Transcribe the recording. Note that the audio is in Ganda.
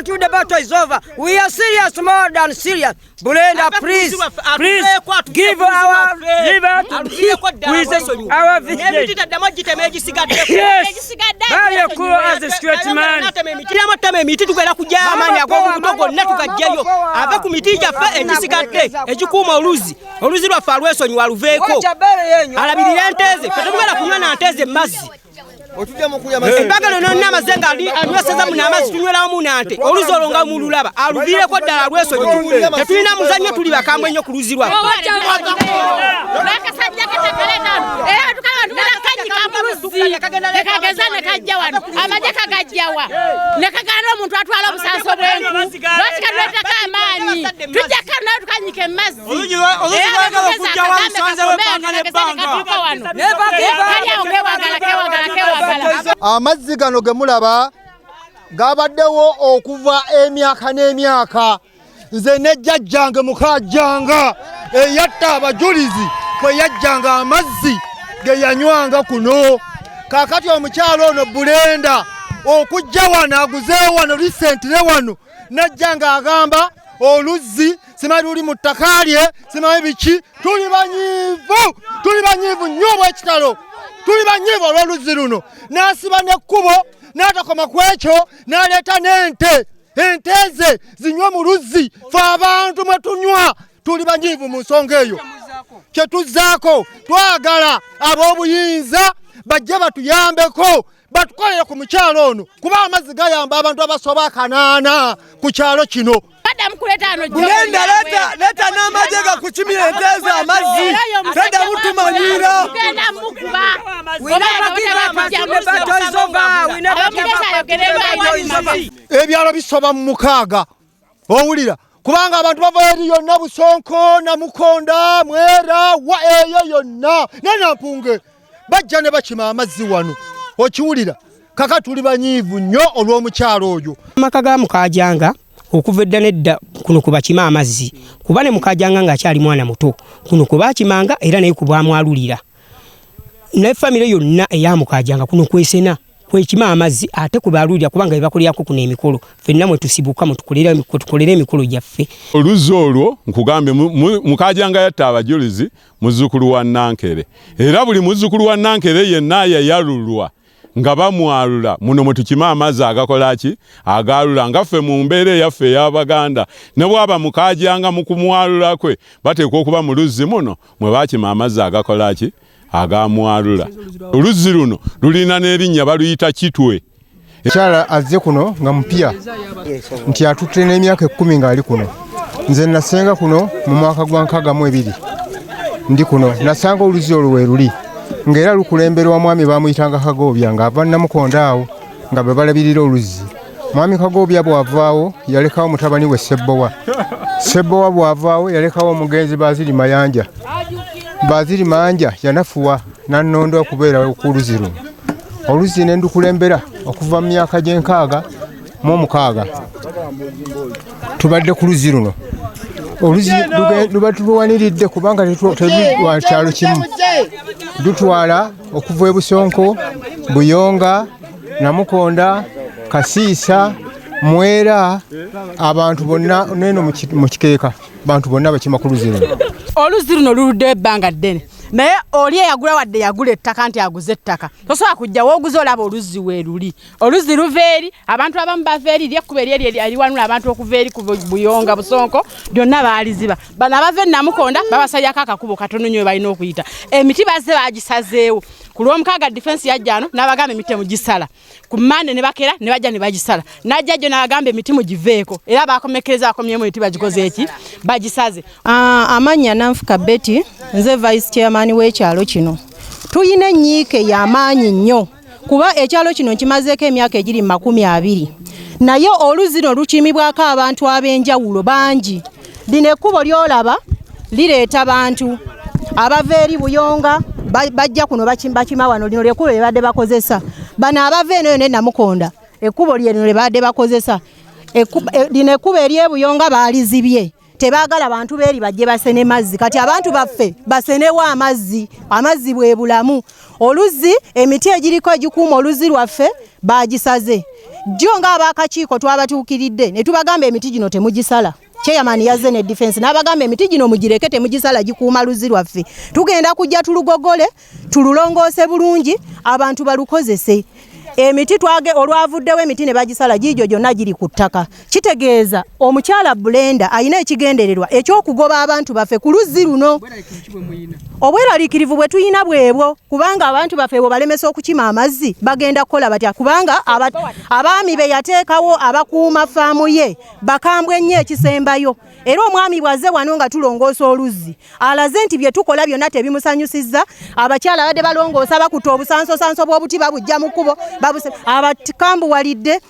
until the battle is over. We are serious, more than serious. Bulenda, please give our liver to with our village. Yes, very cool as a straight man. Embagalo nonna amazenga ali anyweseza mu namazi tunywera mu nante oluzolonga mu lulaba alubire ko ddala lweso tetulina muzannyo tuli bakambwe nnyo ku luzi lwaffe nekagana omuntu atwala obusanso bw'enku lwakikalwetako amaanyi tujjako nawe tukanyika emazzi amazzi gano ge mulaba gabaddewo okuva emyaka n'emyaka. Nze ne jjajjange mukajjanga eyatta abajulizi kwe yajjanga amazzi ge yanywanga kuno. Kaakati omukyalo ono Bulenda okujja wano aguzeewo wano lisentire wano najjanga agamba oluzzi simanyi luli mu ttaka lye simanyi biki. Tuli banyiivu nnyo obw'ekitalo, tuli banyiivu olw'oluzzi luno. N'asiba n'ekkubo n'atakoma ku ekyo n'aleeta n'ente, ente ze zinywe mu luzzi. Fe abantu mwe tunywa tuli banyiivu mu nsonga eyo. Kye tuzzaako twagala ab'obuyinza bajje batuyambeko batukolere ku mukyalo ono kuba amazzi gayamba abantu abasoba 8 ku kyalo kino. Bulenda leta n'amagye gakuchimira ente amazzi fedda mutumanyira. Ebyalo bisoba mu 6 owulira kubanga abantu bava eri yonna Busonko na Mukonda Mwera wa eyo yonna nenampunge bajja ne bakima amazzi wano okiwulira. Kaka tuli banyiivu nnyo olw'omukyalo oyo. Amaka ga Mukajanga okuva edda nedda kuno kubakima amazzi kuba ne Mukajanga ng'akyali mwana muto kuno kubakimanga era naye kubamwalulira ne family yonna eya Mukajanga kuno kwesena kwekima amazzi ate kubalulira kubanga bibakolyako kuno emikolo fenna mwe tusibuka mutukolera emikolo gyaffe. Oluzzi olwo nkugambe Mukajanga yatta abajulizi muzzukulu wa Nankere era buli muzzukulu wa Nankere yenna yayalulwa nga bamwalula muno mwe tukima amazzi agakolaki agalula ngaffe mu mbeera yaffe ey'Abaganda ne bwaba Mukajanga mu kumwalula kwe bateekwa okuba mu luzzi muno mwe bakima amazzi agakolaki agamwalula. Oluzzi luno lulina n'erinnya baluyita Kitwe. Ekyala azze kuno nga mupya nti atutte n'emyaka 10 ng'ali kuno. Nze nasenga kuno mu mwaka gwa 62 ndi kuno nasanga oluzzi olwo we luli ng'era lukulemberwa mwami bamuyitanga Kagoobya ng'ava Namukonda awo nga be balabirira oluzzi. Mwami Kagoobya bw'avaawo yalekawo mutabani we Ssebbowa. Ssebbowa bw'avaawo yalekawo omugenzi Baziri Mayanja. Baziri Mayanja yanafuwa n'annonda okubeera ku luzzi luno. Oluzzi ne ndukulembera okuva mu myaka gye6 tubadde ku luzzi luno. Oluzzi lubatuluwaniridde kubanga tetulwa kyalo kimu. Dutwala okuva e Busonko, Buyonga, Namukonda, Kasiisa, Mwera, abantu bonna neno mu Kikeeka bantu bonna bakima ku luzzi luno. Oluzzi luno luludde ebbanga ddene naye oli eyagula wadde yagula ettaka nti aguze ettaka tosobola kujja wooguza olaba oluzzi weeruli. Oluzzi luva eri abantu abamu bava eri lyekkuba eri aliwanula abantu okuva eri ku Buyonga Busonko byonna baaliziba. Bano abava e Namukonda babasalyako akakubo katono nnyo balina okuyita. Emiti bazze bagisazeewo ku lw'omukaaga defense yajjano n'abagamba emiti mugisala ku Mande ne bakera ne bajja ne bagisala najjajjo n'abagamba emiti mugiveeko era bakomekereza bakomyemu emiti bagikoze eki bagisaze. Amanya Nanfuka Betty nze vice chairman w'ekyalo kino. Tuyina ennyiike y'amaanyi nnyo kuba ekyalo kino kimazeeko emyaka egiri 20 naye oluzzi no lukimibwako abantu ab'enjawulo bangi. Lino ekkubo lyolaba lireeta bantu abava eri Buyonga bajja kuno bakima wano lino lyekkubo lye badde bakozesa. Bano abava eno ne Namukonda ekkubo lino lye badde bakozesa. Lino ekkubo ery'e Buyonga baalizibye. Tebagala abantu beeri bajje basene mazzi kati abantu baffe basenewa amazzi bwe bulamu. Oluzzi emiti egiriko egikuuma oluzzi lwaffe bagisaze. jjo ng'abakakiiko twabatuukiridde ne tubagamba emiti gino temugisala. Chairman yazze ne defense n'abagamba emiti gino mugireke temugisala gikuuma luzzi lwaffe. Tugenda kujja tulugogole tululongoose bulungi abantu balukozese. Emiti twage olwavuddewo emiti ne bagisala gijo gyonna giri ku ttaka. Kitegeeza omukyala Brenda ayina ekigendererwa ekyokugoba abantu baffe ku luzzi luno. Obweraliikirivu bwe tuyina bwebwo kubanga abantu baffe bwe balemesa okukima amazzi bagenda kukola batya kubanga abaami be yateekawo abakuuma faamu ye bakambwe nnyo ekisembayo. Era omwami bwazze wano nga tulongoosa oluzzi alaze nti bye tukola byonna tebimusanyusizza. Abakyala badde balongoosa bakuta obusansosanso bw'obuti babujja mu kkubo abakambuwalidde.